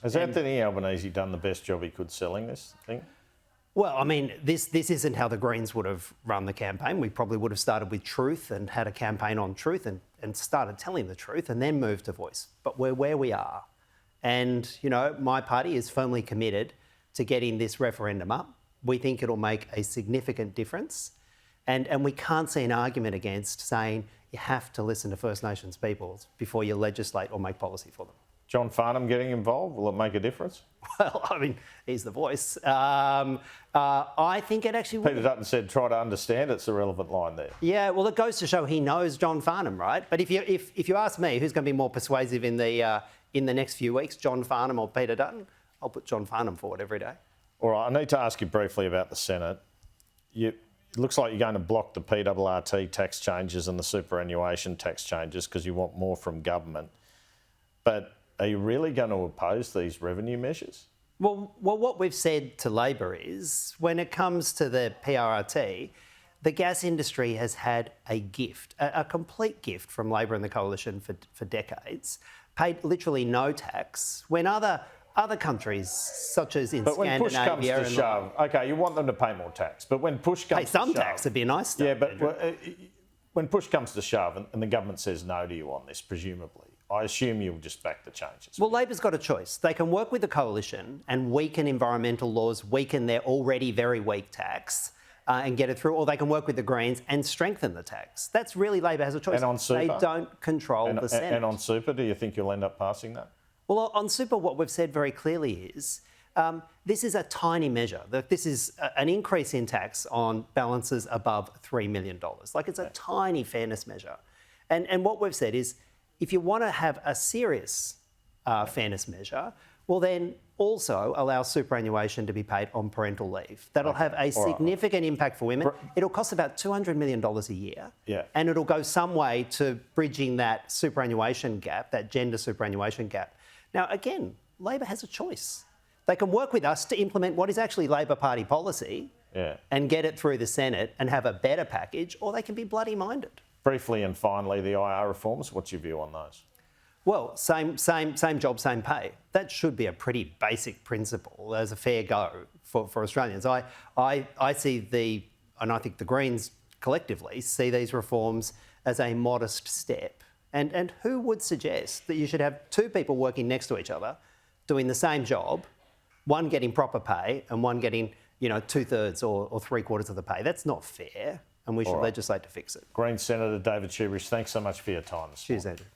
Has Anthony Albanese done the best job he could selling this thing? Well, I mean, this isn't how the Greens would have run the campaign. We probably would have started with truth and had a campaign on truth and started telling the truth and then moved to voice. But we're where we are. And, you know, my party is firmly committed to getting this referendum up. We think it'll make a significant difference. And we can't see an argument against saying you have to listen to First Nations peoples before you legislate or make policy for them. John Farnham getting involved, will it make a difference? Well, I mean, he's the voice. I think it actually Peter Dutton said, try to understand. It's a relevant line there. Yeah, well, it goes to show he knows John Farnham, right? But if you ask me who's going to be more persuasive in the next few weeks, John Farnham or Peter Dutton, I'll put John Farnham forward every day. All right, I need to ask you briefly about the Senate. It looks like you're going to block the PRRT tax changes and the superannuation tax changes because you want more from government. But are you really going to oppose these revenue measures? Well, what we've said to Labor is when it comes to the PRRT, the gas industry has had a gift, a complete gift from Labor and the Coalition for decades, paid literally no tax, when other countries, such as in Scandinavia... But when push comes to shove, OK, you want them to pay more tax, but when push comes to shove... Pay some tax, it'd be a nice start. Yeah, but when push comes to shove and the government says no to you on this, presumably, I assume you'll just back the changes. Well, Labor's got a choice. They can work with the Coalition and weaken environmental laws, weaken their already very weak tax and get it through, or they can work with the Greens and strengthen the tax. That's really Labor has a choice. And on super? They don't control the Senate. And on super, do you think you'll end up passing that? Well, on super, what we've said very clearly is this is a tiny measure. This is an increase in tax on balances above $3 million. Like, it's a tiny fairness measure. And what we've said is, if you want to have a serious fairness measure, well, then also allow superannuation to be paid on parental leave. That'll have a significant impact for women. It'll cost about $200 million a year. Yeah. And it'll go some way to bridging that superannuation gap, that gender superannuation gap. Now, again, Labor has a choice. They can work with us to implement what is actually Labor Party policy and get it through the Senate and have a better package, or they can be bloody minded. Briefly and finally, the IR reforms, what's your view on those? Well, same job, same pay. That should be a pretty basic principle as a fair go for Australians. I see and I think the Greens collectively see these reforms as a modest step. And who would suggest that you should have two people working next to each other doing the same job, one getting proper pay and one getting, 2/3 or 3/4 of the pay? That's not fair. And we should legislate to fix it. Green Senator David Shoebridge, thanks so much for your time. Cheers, Andrew.